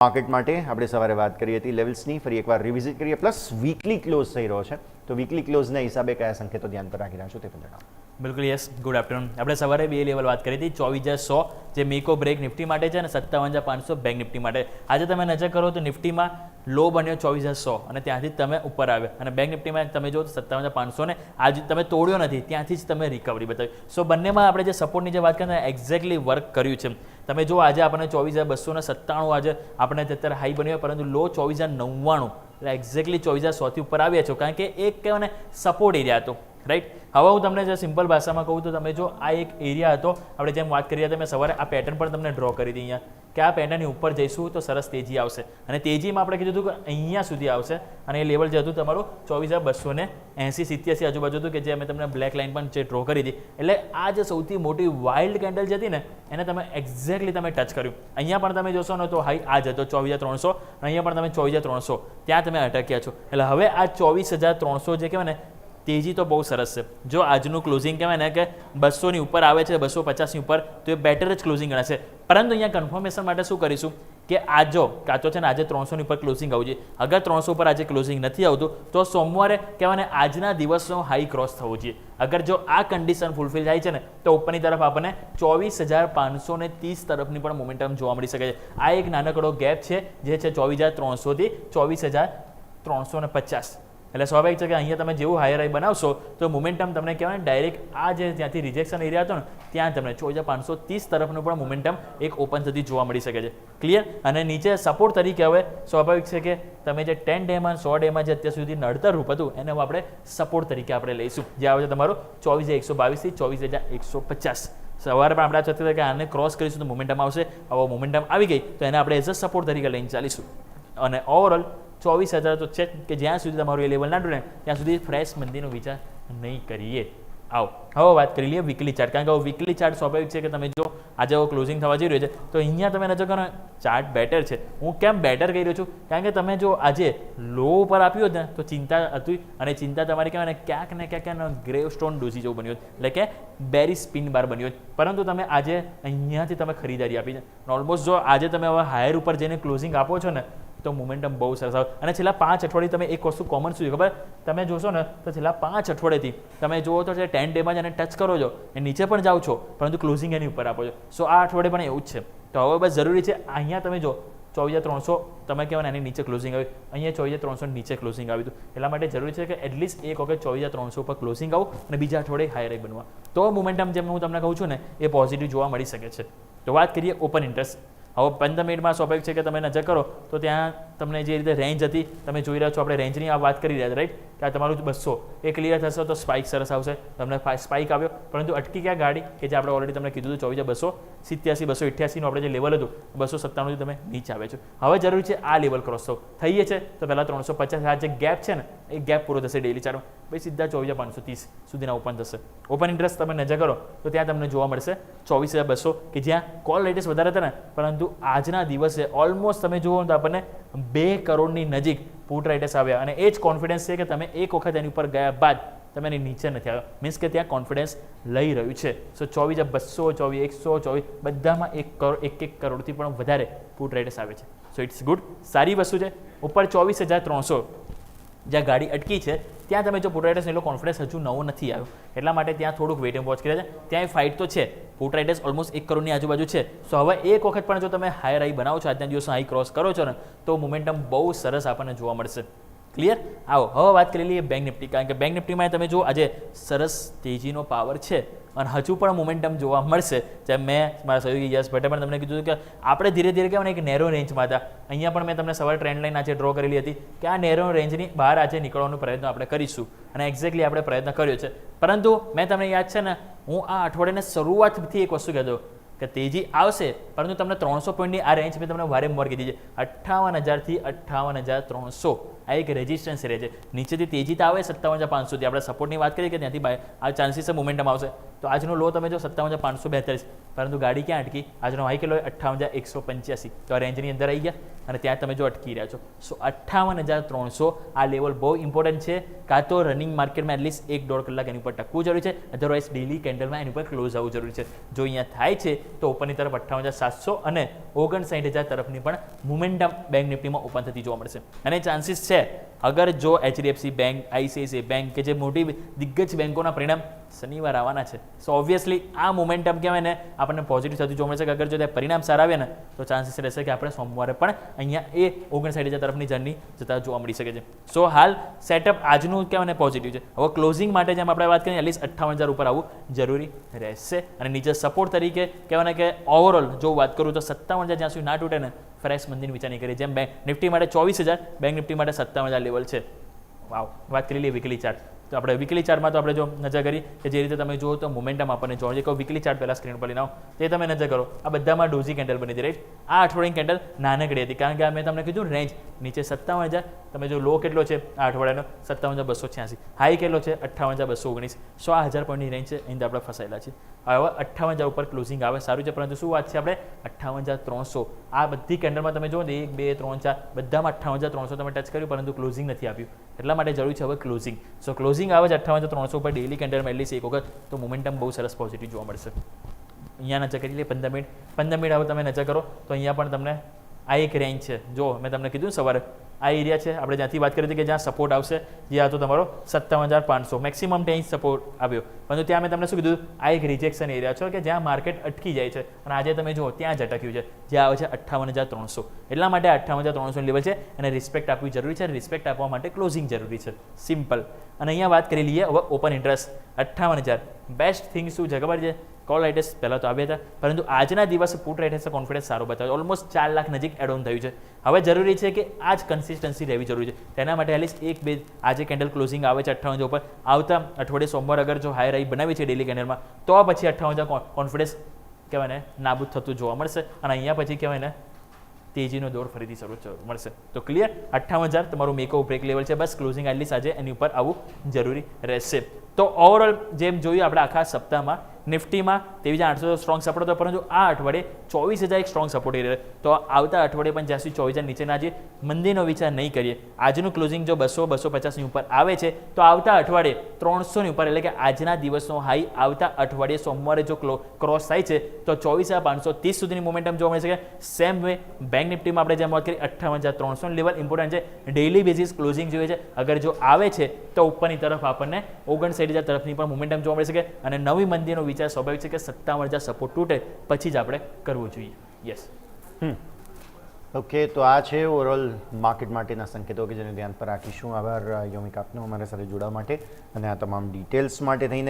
Market માટે આપણે સવારે વાત કરી હતી લેવલ્સની, ફરી એકવાર રિવિઝિટ કરીએ, પ્લસ વીકલી ક્લોઝ થઈ રહ્યો છે, તો વીકલી ક્લોઝના હિસાબે કયા સંકેતો ધ્યાન પર રાખી રહ્યા છો તે પણ જણાવો. બિલકુલ યસ, ગુડ આફ્ટરનૂન. આપણે સવારે બે લેવલ વાત કરી હતી, 24,100 જે મેકો બ્રેક નિફ્ટી માટે છે અને 57,500 બેંક નિફ્ટી માટે. આજે તમે નજર કરો તો નિફ્ટીમાં લો બન્યો 24,100 અને ત્યાંથી જ તમે ઉપર આવ્યા, અને બેંક નિફ્ટીમાં તમે જો 57,500 ને આજે તમે તોડ્યો નથી, ત્યાંથી જ તમે રિકવરી બતાવી. સો બંનેમાં આપણે જે સપોર્ટની જે વાત કરીએ એક્ઝેક્ટલી વર્ક કર્યું છે. તમે જો આજે આપણને 24,297 આજે આપણે અત્યારે હાઈ બન્યો, પરંતુ લો 24,099, એટલે એક્ઝેક્ટલી 24,100થી ઉપર આવ્યા છો, કારણ કે એક કહેવાય ને સપોર્ટ એરિયા હતો, રાઈટ. હવે હું તમને જે સિમ્પલ ભાષામાં કહું તો તમે જો આ એક એરિયા હતો, આપણે જેમ વાત કરી હતી મેં સવારે, આ પેટર્ન પણ તમને ડ્રો કરી હતી અહીંયા, કે આ પેટર્નની ઉપર જઈશું તો સરસ તેજી આવશે, અને તેજીમાં આપણે કીધું હતું કે અહીંયા સુધી આવશે, અને એ લેવલ જે હતું તમારું 24,280 87 આજુબાજુ હતું, કે જે અમે તમને બ્લેક લાઇન પણ જે ડ્રો કરી હતી. એટલે આ જે સૌથી મોટી વાઇલ્ડ કેન્ડલ જે હતી ને એને તમે એક્ઝેક્ટલી તમે ટચ કર્યું. અહીંયા પણ તમે જોશો ને તો હાઈ આ જ હતો 24,300, અને અહીંયા પણ તમે 24,300 ત્યાં તમે અટક્યા છો. એટલે હવે આ 24,300 જે કહેવાય ને તેજી તો બહુ સરસ છે. જો આજનું ક્લોઝિંગ કહેવાય ને કે 200ની ઉપર આવે છે, 250ની ઉપર, તો એ બેટર જ ક્લોઝિંગ ગણાશે. પરંતુ અહીંયા કન્ફર્મેશન માટે શું કરીશું કે આ જો કાં તો છે ને આજે 300ની ઉપર ક્લોઝિંગ આવવું જોઈએ. અગર 300 ઉપર આજે ક્લોઝિંગ નથી આવતું તો સોમવારે કહેવાય ને આજના દિવસનો હાઈ ક્રોસ થવો જોઈએ. અગર જો આ કન્ડિશન ફૂલફિલ થાય છે ને તો ઉપરની તરફ આપણને 24,530 તરફની પણ મોમેન્ટમ જોવા મળી શકે છે. આ એક નાનકડો ગેપ છે જે છે 24,300થી 24,350. એટલે સ્વાભાવિક છે કે અહીંયા તમે જેવું હાયર હાઈ બનાવશો તો મોમેન્ટમ તમને કહેવાય ડાયરેક્ટ આ જે ત્યાંથી રિજેક્શન એરિયા હતો ને ત્યાં તમને 24,530 તરફનું પણ મોમેન્ટમ એક ઓપન થતી જોવા મળી શકે છે. ક્લિયર. અને નીચે સપોર્ટ તરીકે હવે સ્વાભાવિક છે કે તમે જે 10 ડેમાં 100 ડેમાં જે અત્યાર સુધી નડતર રૂપ હતું એને આપણે સપોર્ટ તરીકે આપણે લઈશું, જે આવે છે તમારું 24,122થી 24,150. સવારે પણ આપણે ચર્ચા કે આને ક્રોસ કરીશું તો મોમેન્ટમ આવશે. આવો મોમેન્ટમ આવી ગઈ તો એને આપણે એઝ અ સપોર્ટ તરીકે લઈને ચાલીશું. અને ઓવરઓલ 24,000 તો છે કે જ્યાં સુધી તમારું એ લેવલ ના તૂટે ત્યાં સુધી ફ્રેશ મંદીનો વિચાર નહીં કરીએ. આવો હવે વાત કરી લઈએ વીકલી ચાર્ટ, કારણ કે વીકલી ચાર્ટ સ્વાભાવિક છે કે તમે જો આજે ક્લોઝિંગ થવા જઈ રહ્યો છે તો અહીંયા તમે નજર કરો ચાર્ટ બેટર છે. હું કેમ બેટર કહી રહ્યો છું, કારણ કે તમે જો આજે લો ઉપર આપ્યો ને તો ચિંતા હતી, અને ચિંતા તમારી કહેવાય ને ક્યાંક ગ્રેવ સ્ટોન ડોઝી જેવું બન્યું, એટલે કે બેરી સ્પિન બાર બન્યો. પરંતુ તમે આજે અહીંયાથી તમે ખરીદારી આપી છે. ઓલમોસ્ટ જો આજે તમે હવે હાયર ઉપર જઈને ક્લોઝિંગ આપો છો ને તો મોમેન્ટમ બહુ સરસ આવે. અને છેલ્લા 5 અઠવાડિયે તમે એક વસ્તુ કોમન શું છે ખબર, તમે જોશો ને તો છેલ્લા 5 અઠવાડિયેથી તમે જુઓ તો 10 ડેમાં જ એને ટચ કરો છો, એ નીચે પણ જાઓ છો, પરંતુ ક્લોઝિંગ એની ઉપર આપો છો. સો આ અઠવાડિયે પણ એવું જ છે. તો હવે બસ જરૂરી છે અહીંયા તમે જો 24,300 તમે કહેવાય એની નીચે ક્લોઝિંગ આવ્યું, અહીંયા 24,300 નીચે ક્લોઝિંગ આવ્યું હતું. એટલા માટે જરૂરી છે કે એટલીસ્ટ એક વખત 24,300 પર ક્લોઝિંગ આવું અને બીજા અઠવાડિયે હાઈ રાઈ બનવા, તો મોમેન્ટમ જેમ હું તમને કહું છું ને એ પોઝિટિવ જોવા મળી શકે છે. તો વાત કરીએ ઓપન ઇન્ટરેસ્ટ. હવે 15 મિનિટમાં સ્વાભાવિક છે કે તમે નજર કરો તો ત્યાં તમને જે રીતે રેન્જ હતી તમે જોઈ રહ્યા છો, આપણે રેન્જની આ વાત કરી રહ્યા છે, રાઈટ, કે આ તમારું 200 એ ક્લિયર થશે તો સ્પાઇક સરસ આવશે. તમને સ્પાઇક આવ્યો, પરંતુ અટકી ગયા ગાડી, કે જે આપણે ઓલરેડી તમને કીધું હતું 24,287 288નું આપણે જે લેવલ હતું 297 તમે નીચે આવે છો. હવે જરૂરી છે આ લેવલ ક્રોસ થઈએ છે તો પહેલાં 350 આ જે ગેપ છે ને એ ગેપ પૂરો થશે ડેલી ચાર્ટમાં, પછી સીધા 24,530 સુધીના ઓપન થશે. ઓપન ઇન્ટરેસ્ટ તમે નજર કરો તો ત્યાં તમને જોવા મળશે 24,200, કે જ્યાં કોલ રેટેસ વધારે હતા ને, પરંતુ આજના દિવસે ઓલમોસ્ટ તમે જુઓ તો આપણને 2 કરોડની નજીક પુટ રાઇટર્સ આવ્યા, અને એ જ કોન્ફિડન્સ છે કે તમે એક વખત એની ઉપર ગયા બાદ તમે એની નીચે નથી આવ્યો, મીન્સ કે ત્યાં કોન્ફિડન્સ લઈ રહ્યું છે. સો 24,200 24,100 બધામાં 1 કરોડથી પણ વધારે પુટ રાઇટર્સ આવે છે. સો ઇટ્સ ગુડ, સારી વસ્તુ છે. ઉપર 24,300 જ્યાં ગાડી અટકી છે ત્યાં તમે જો પુટ રાઇટર્સ એટલો કોન્ફિડન્સ હજુ નવો નથી આવ્યો, એટલા માટે ત્યાં થોડુંક વેઇટ એન્ડ વોચ કર્યા છે. ત્યાં ફાઇટ તો છે, પુટ રાઇટર્સ ઓલમોસ્ટ 1 કરોડની આજુબાજુ છે. સો હવે એક વખત પણ જો તમે હાઈ રાઈ બનાવો છો, આજના દિવસમાં હાઈ ક્રોસ કરો છો ને, તો મોમેન્ટમ બહુ સરસ આપણને જોવા મળશે. ક્લિયર. આવો હવે વાત કરી લઈએ બેંક નિફ્ટી, કારણ કે બેંક નિફ્ટીમાં તમે જો આજે સરસ તેજીનો પાવર છે અને હજુ પણ મોમેન્ટમ જોવા મળશે. જેમ મેં મારા સહયોગી યશ ભટ્ટે પણ તમને કીધું કે આપણે ધીરે ધીરે કહેવાય ને એક નેરો રેન્જમાં હતા. અહીંયા પણ મેં તમને સવારે ટ્રેન્ડ લાઈન આજે ડ્રો કરેલી હતી કે આ નેરો રેન્જની બહાર આજે નીકળવાનો પ્રયત્ન આપણે કરીશું, અને એક્ઝેક્ટલી આપણે પ્રયત્ન કર્યો છે. પરંતુ મેં તમને યાદ છે ને, હું આ અઠવાડિયાની શરૂઆતથી એક વસ્તુ કહેતો કે તેજી આવશે, પરંતુ તમને 300 પોઈન્ટની આ રેન્જ મેં તમને વારંવાર કીધી છે, 58,000 થી 58,300 આ એક રેઝિસ્ટન્સ રહે છે. નીચેથી તેજી તો આવે 57,500 થી, આપણે સપોર્ટની વાત કરીએ કે ત્યાંથી આ ચાન્સીસ મોમેન્ટમ આવશે, તો આજનો લો તમે જો 57,542, પરંતુ ગાડી ક્યાં અટકી? આજનો હાઈ કેટલો? 58,185. તો આ રેન્જની અંદર આવી ગયા અને ત્યાં તમે જો અટકી રહ્યા છો. સો 58,300 આ લેવલ બહુ ઇમ્પોર્ટન્ટ છે. કાં તો રનિંગ માર્કેટમાં એટલીસ્ટ 1-1.5 કલાક એની ઉપર ટકવું જરૂરી છે, અધરવાઇઝ ડેલી કેન્ડલમાં એની ઉપર ક્લોઝ આવવું જરૂરી છે. જો અહીંયા થાય છે તો ઉપરની તરફ 58,700 અને 59,000 તરફની પણ મોમેન્ટમ બેંક નિફ્ટીમાં ઓપન થતી જોવા મળશે. અને ચાન્સીસ છે અગર જો HDFC બેંક, ICICI બેંક કે જે મોટી દિગ્ગજ બેંકોના પરિણામ શનિવાર આવવાના છે, સો ઓબ્વિયસલી આ મોમેન્ટમ કહેવાય ને આપણને પોઝિટિવ થતું જોવા મળશે કે અગર જો ત્યાં પરિણામ સારા આવે ને તો ચાન્સીસ રહેશે કે આપણે સોમવારે પણ અહીંયા એ 59,000 તરફની જર્ની જતા જોવા મળી શકે છે. સો હાલ સેટઅપ આજનું કહેવાય ને પોઝિટિવ છે. હવે ક્લોઝિંગ માટે જેમ આપણે વાત કરીએ એટલીસ્ટ 58,000 ઉપર આવવું જરૂરી રહેશે. અને નીચે સપોર્ટ તરીકે કહેવાય ને કે ઓવરઓલ જો વાત કરું તો 57,000 જ્યાં સુધી ના તૂટે ને ફ્રેશ મંદિર વિચાર નહીં કરીએ. જેમ બેંક નિફ્ટી માટે 24,000, બેંક નિફ્ટી માટે 57,000 લેવલ છે. વાવ, વાત કરી લઈએ વીકલી ચાર્ટ. તો આપણે વીકલી ચાર્ટમાં તો આપણે જો નજર કરી કે જે રીતે તમે જુઓ તો મોમેન્ટમ આપણને જોવા કહો. વીકલી ચાર્ટ પહેલાં સ્ક્રીન પર લઈને આવો તે તમે નજર કરો. આ બધામાં ડોઝી કેન્ડલ બની હતી, રાઈટ? આ અઠવાડિયાની કેન્ડલ નાનકડી હતી કારણ કે મેં તમને કીધું રેન્જ નીચે 57,000. તમે જો લો કેટલો છે આ અઠવાડિયાનો? 57,286. હાઈ કેટલો છે? 58,219. સો આ 1000 પોઈન્ટની રેન્જ છે, અહીં આપણે ફસાયેલા છીએ. હવે 58,000 ઉપર ક્લોઝિંગ આવે સારું છે, પરંતુ શું વાત છે આપણે 58,300 આ બધી કેન્ડલમાં તમે જુઓ ને 1, 2, 3, 4 બધામાં 58,300 તમે ટચ કર્યું પરંતુ ક્લોઝિંગ નથી આપ્યું. એટલા માટે જરૂરી છે હવે ક્લોઝિંગ. સો ક્લોઝિંગ આવે છે 58,300 ઉપર ડેલી કેન્ડલમાં એટલીસ્ટ એક વખત તો મોમેન્ટમ બહુ સરસ પોઝિટિવ જોવા મળશે. અહીંયા નજર કરી લઈએ 15 મિનિટ. 15 મિનિટ હવે તમે નજર કરો તો અહીંયા પણ તમને આ એક રેન્જ છે. જો મેં તમને કીધું સવારે આ એરિયા છે આપણે જ્યાંથી વાત કરી હતી કે જ્યાં સપોર્ટ આવશે, જે આ તો તમારો 57,500 મેક્સિમમ ત્યાં સપોર્ટ આવ્યો. પરંતુ ત્યાં મેં તમને શું કીધું? આ એક રિજેક્શન એરિયા છે કે જ્યાં માર્કેટ અટકી જાય છે અને આજે તમે જુઓ ત્યાં જ અટક્યું છે, જ્યાં આવે છે 58,300. એટલા માટે 58,300 લેવલ છે અને રિસ્પેક્ટ આપવી જરૂરી છે. રિસ્પેક્ટ આપવા માટે ક્લોઝિંગ જરૂરી છે, સિમ્પલ. અને અહીંયા વાત કરી લઈએ હવે ઓપન ઇન્ટરેસ્ટ 58,000. બેસ્ટ થિંગ શું છે ખબર છે? કોલ રાઇટર્સ પહેલાં તો આવ્યા હતા, પરંતુ આજના દિવસે પુટ રાઇટર્સે કોન્ફિડન્સ સારો બતાવ્યો. ઓલમોસ્ટ 4 લાખ નજીક એડ ઓન થયું છે. હવે જરૂરી છે કે આ જ કન્સિસ્ટન્સી રહેવી જરૂરી છે. તેના માટે એટલીસ્ટ 1-2 આજે કેન્ડલ ક્લોઝિંગ આવે છે 58,000 ઉપર. આવતા અઠવાડિયે સોમવાર અગર જો હાઈ રાઈ બનાવી છે ડેલી કેન્ડલમાં તો પછી 58,000 કોન્ફિડન્સ કહેવાય ને નાબૂદ થતું જોવા મળશે અને અહીંયા પછી કહેવાય ને તેજીનો દોર ફરીથી શરૂ મળશે. તો ક્લિયર 58,000 તમારું મેકો બ્રેક લેવલ છે. બસ ક્લોઝિંગ એટલીસ્ટ આજે એની ઉપર આવવું જરૂરી રહેશે. તો ઓવરઓલ જેમ જોયું આપણે આખા સપ્તાહમાં નિફ્ટીમાં 23,800 સ્ટ્રોંગ સપોર્ટ હતો, પરંતુ આ અઠવાડિયે 24,000 એક સ્ટ્રોંગ સપોર્ટ એરિયા. તો આવતા અઠવાડિયે પણ જ્યાં સુધી 24,000 નીચે ના જઈએ, મંદીનો વિચાર નહીં કરીએ. આજનું ક્લોઝિંગ જો 200-250 ની ઉપર આવે છે તો આવતા અઠવાડિયે 300 ની ઉપર એટલે કે આજના દિવસનો હાઈ આવતા અઠવાડિયે સોમવારે જો ક્રોસ થાય છે તો 24,530 સુધીની મોમેન્ટમ જોવા મળી શકે. સેમ વે બેંક નિફ્ટીમાં આપણે જેમ વાત કરી 58,300 લેવલ ઇમ્પોર્ટન્ટ છે. ડેઇલી બેઝિસ ક્લોઝિંગ જોઈએ છે. અગર જો આવે છે તો ઉપરની તરફ આપણને 59,000 તરફની પણ મોમેન્ટમ જોવા મળી શકે અને નવી મંદીનો વિચાર સ્વાભાવિક છે કે 57,000 સપોર્ટ તૂટે પછી જ આપણે કરવું જોઈએ. યસ. ઓકે, તો આ છે ઓવરઓલ માર્કેટ માટેના સંકેતો કે જેને ધ્યાન પર રાખીશું. આભાર યોમિક આપનો અમારા સાથે જોડાવા માટે અને આ તમામ ડિટેલ્સ માટે થઈને.